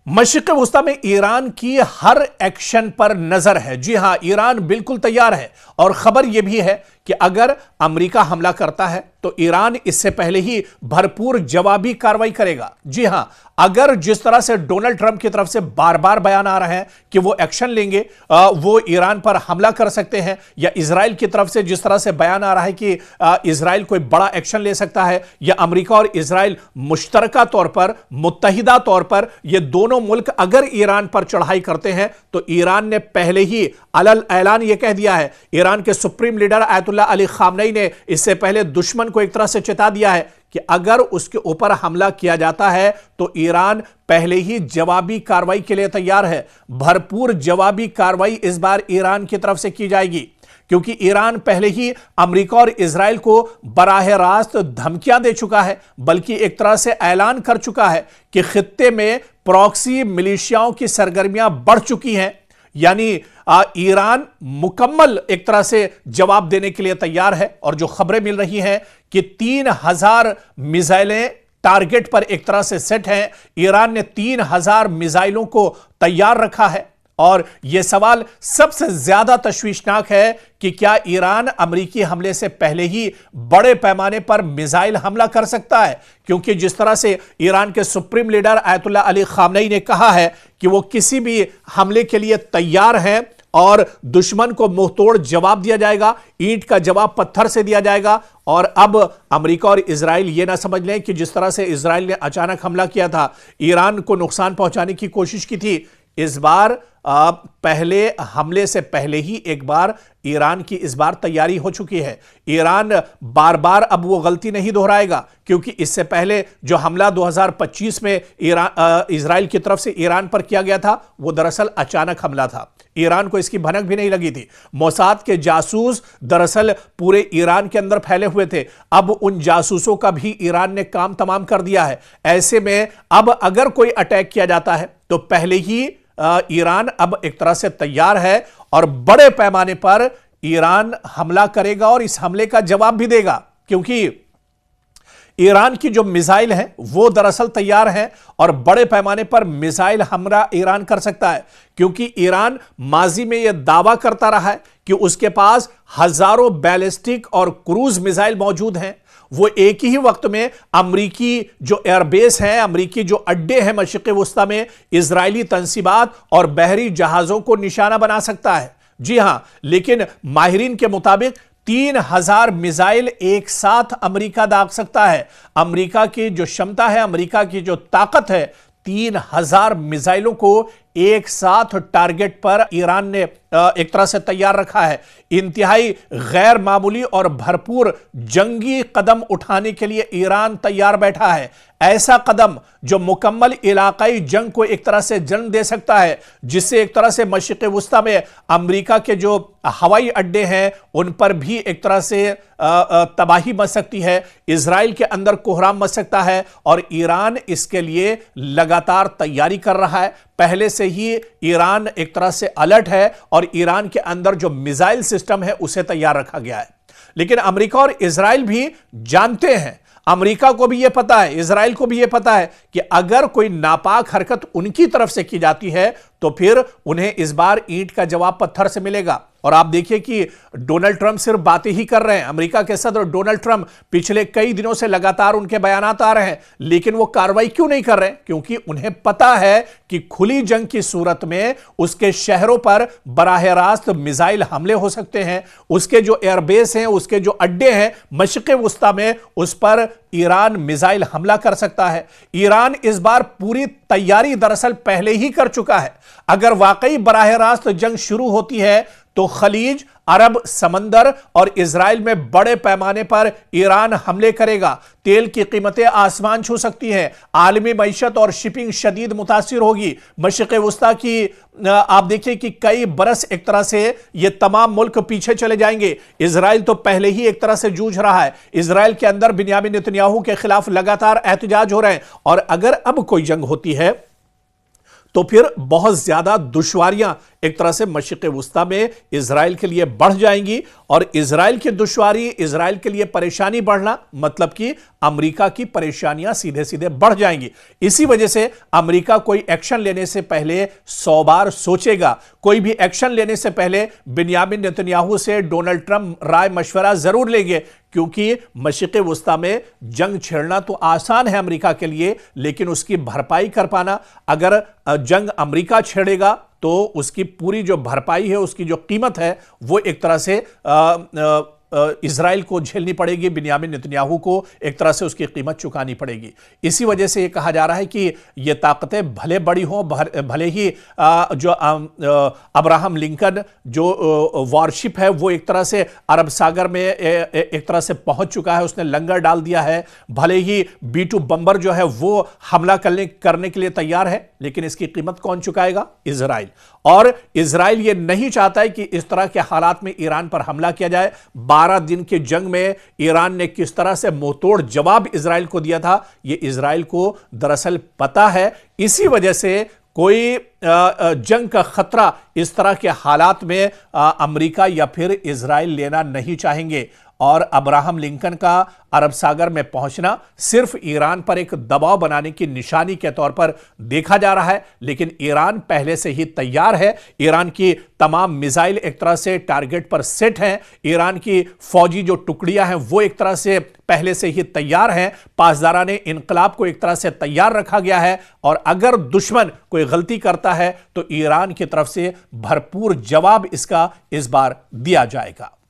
मशरिक़ वुस्ता में ईरान की हर एक्शन पर नजर है। जी हां, ईरान बिल्कुल तैयार है और खबर यह भी है कि अगर अमेरिका हमला करता है तो ईरान इससे पहले ही भरपूर जवाबी कार्रवाई करेगा। जी हां, अगर जिस तरह से डोनाल्ड ट्रंप की तरफ से बार बार बयान आ रहे हैं कि वो एक्शन लेंगे, वो ईरान पर हमला कर सकते हैं, या इजराइल की तरफ से जिस तरह से बयान आ रहा है कि इजराइल कोई बड़ा एक्शन ले सकता है, या अमेरिका और इजराइल मुश्तरका तौर पर, मुत्तहिदा तौर पर ये दोनों मुल्क अगर ईरान पर चढ़ाई करते हैं तो ईरान ने पहले ही अलल ऐलान यह कह दिया है। ईरान के supreme leader Ayatollah Ali Khamenei ने इससे पहले दुश्मन को एक तरह से चेता दिया है कि अगर उसके ऊपर हमला किया जाता है तो ईरान पहले ही जवाबी कार्रवाई के लिए तैयार है। भरपूर जवाबी कार्रवाई इस बार ईरान की तरफ से की जाएगी, क्योंकि ईरान पहले ही अमेरिका और इजराइल को बराह रास्त धमकियां दे चुका है, बल्कि एक तरह से ऐलान कर चुका है कि खित्ते में प्रॉक्सी मिलिशियाओं की सरगर्मियां बढ़ चुकी हैं। यानी ईरान मुकम्मल एक तरह से जवाब देने के लिए तैयार है। और जो खबरें मिल रही हैं कि 3000 मिसाइलें टारगेट पर एक तरह से सेट हैं। ईरान ने 3000 मिसाइलों को तैयार रखा है। और यह सवाल सबसे ज्यादा तशवीशनाक है कि क्या ईरान अमेरिकी हमले से पहले ही बड़े पैमाने पर मिसाइल हमला कर सकता है, क्योंकि जिस तरह से ईरान के supreme leader Ayatollah Ali Khamenei ने कहा है कि वो किसी भी हमले के लिए तैयार हैं और दुश्मन को मुंहतोड़ जवाब दिया जाएगा, ईंट का जवाब पत्थर से दिया जाएगा। और अब अमेरिका और इजराइल ये ना समझ लें कि जिस तरह से इजराइल ने अचानक हमला किया था, ईरान को नुकसान पहुंचाने की कोशिश की थी, इस बार पहले हमले से पहले ही एक बार ईरान की इस बार तैयारी हो चुकी है। ईरान बार बार अब वो गलती नहीं दोहराएगा, क्योंकि इससे पहले जो हमला 2025 में इजराइल की तरफ से ईरान पर किया गया था, वो दरअसल अचानक हमला था। ईरान को इसकी भनक भी नहीं लगी थी। मोसाद के जासूस दरअसल पूरे ईरान के अंदर फैले हुए थे। अब उन जासूसों का भी ईरान ने काम तमाम कर दिया है। ऐसे में अब अगर कोई अटैक किया जाता है तो पहले ही ईरान अब एक तरह से तैयार है और बड़े पैमाने पर ईरान हमला करेगा और इस हमले का जवाब भी देगा, क्योंकि ईरान की जो मिसाइल है वो दरअसल तैयार है और बड़े पैमाने पर मिसाइल हमला ईरान कर सकता है। क्योंकि ईरान माजी में यह दावा करता रहा है कि उसके पास हजारों बैलिस्टिक और क्रूज मिसाइल मौजूद हैं। वो एक ही वक्त में अमरीकी जो एयरबेस है, अमरीकी जो अड्डे हैं मशरिक़ वुस्ता में, इजरायली तंसीबात और बहरी जहाजों को निशाना बना सकता है। जी हां, लेकिन माहिरीन के मुताबिक 3000 मिसाइल एक साथ अमेरिका दाग सकता है। अमेरिका की जो क्षमता है, अमेरिका की जो ताकत है, 3000 मिसाइलों को एक साथ टारगेट पर ईरान ने एक तरह से तैयार रखा है। इंतहाई गैर मामूली और भरपूर जंगी कदम उठाने के लिए ईरान तैयार बैठा है। ऐसा कदम जो मुकम्मल इलाकाई जंग को एक तरह से जन्म दे सकता है, जिससे एक तरह से मशरिक़ वुस्ता में अमेरिका के जो हवाई अड्डे हैं उन पर भी एक तरह से तबाही मच सकती है, इजराइल के अंदर कोहराम मच सकता है। और ईरान इसके लिए लगातार तैयारी कर रहा है। पहले से ही ईरान एक तरह से अलर्ट है और ईरान के अंदर जो मिसाइल सिस्टम है उसे तैयार रखा गया है। लेकिन अमेरिका और इजराइल भी जानते हैं, अमेरिका को भी यह पता है, इजराइल को भी यह पता है कि अगर कोई नापाक हरकत उनकी तरफ से की जाती है तो फिर उन्हें इस बार ईंट का जवाब पत्थर से मिलेगा। और आप देखिए कि डोनाल्ड ट्रंप सिर्फ बातें ही कर रहे हैं। अमेरिका के सदर डोनाल्ड ट्रंप पिछले कई दिनों से लगातार उनके बयानात आ रहे हैं, लेकिन वो कार्रवाई क्यों नहीं कर रहे? क्योंकि उन्हें पता है कि खुली जंग की सूरत में उसके शहरों पर बराह रास्त मिसाइल हमले हो सकते हैं। उसके जो एयरबेस हैं, उसके जो अड्डे हैं मशरिक़ वुस्ता में, उस पर ईरान मिसाइल हमला कर सकता है। ईरान इस बार पूरी तैयारी दरअसल पहले ही कर चुका है। अगर वाकई बराह रास्त जंग शुरू होती है तो खलीज, अरब समंदर और इजराइल में बड़े पैमाने पर ईरान हमले करेगा। तेल की कीमतें आसमान छू सकती हैं, आलमी मईशत और शिपिंग शदीद मुतासिर होगी। मशरिक़ वुस्ता की आप देखिए कि कई बरस एक तरह से ये तमाम मुल्क पीछे चले जाएंगे। इजराइल तो पहले ही एक तरह से जूझ रहा है। इजराइल के अंदर बिन्यामिन नेतन्याहू के खिलाफ लगातार एहतजाज हो रहे हैं, और अगर अब कोई जंग होती है तो फिर बहुत ज्यादा दुश्वारियां एक तरह से मशरिक़ वुस्ता में इजराइल के लिए बढ़ जाएंगी और इजराइल की दुश्वारी, इजराइल के लिए परेशानी बढ़ना मतलब कि अमेरिका की परेशानियां सीधे सीधे बढ़ जाएंगी। इसी वजह से अमेरिका कोई एक्शन लेने से पहले 100 बार सोचेगा। कोई भी एक्शन लेने से पहले बिन्यामिन नेतन्याहू से डोनाल्ड ट्रंप राय मशवरा जरूर लेंगे, क्योंकि मशरिक़ वुस्ता में जंग छेड़ना तो आसान है अमेरिका के लिए, लेकिन उसकी भरपाई कर पाना, अगर जंग अमेरिका छेड़ेगा तो उसकी पूरी जो भरपाई है, उसकी जो कीमत है, वो एक तरह से इजराइल को झेलनी पड़ेगी, बिन्यामिन नेतन्याहू को एक तरह से उसकी कीमत चुकानी पड़ेगी। इसी वजह से यह कहा जा रहा है कि ये ताकतें भले बड़ी हों, भले ही जो अब्राहम लिंकन जो वॉरशिप है वो एक तरह से अरब सागर में एक तरह से पहुंच चुका है, उसने लंगर डाल दिया है, भले ही B-2 बम्बर जो है वो हमला करने के लिए तैयार है, लेकिन इसकी कीमत कौन चुकाएगा? इजराइल। और इजराइल ये नहीं चाहता है कि इस तरह के हालात में ईरान पर हमला किया जाए। 12 दिन के जंग में ईरान ने किस तरह से मुंहतोड़ जवाब इजराइल को दिया था, यह इजराइल को दरअसल पता है। इसी वजह से कोई जंग का खतरा इस तरह के हालात में अमेरिका या फिर इजराइल लेना नहीं चाहेंगे। और अब्राहम लिंकन का अरब सागर में पहुंचना सिर्फ ईरान पर एक दबाव बनाने की निशानी के तौर पर देखा जा रहा है, लेकिन ईरान पहले से ही तैयार है। ईरान की तमाम मिसाइल एक तरह से टारगेट पर सेट हैं। ईरान की फौजी जो टुकड़ियां हैं वो एक तरह से पहले से ही तैयार हैं। पासदारान इनकलाब को एक तरह से तैयार रखा गया है और अगर दुश्मन कोई गलती करता है तो ईरान की तरफ से भरपूर जवाब इसका इस बार दिया जाएगा।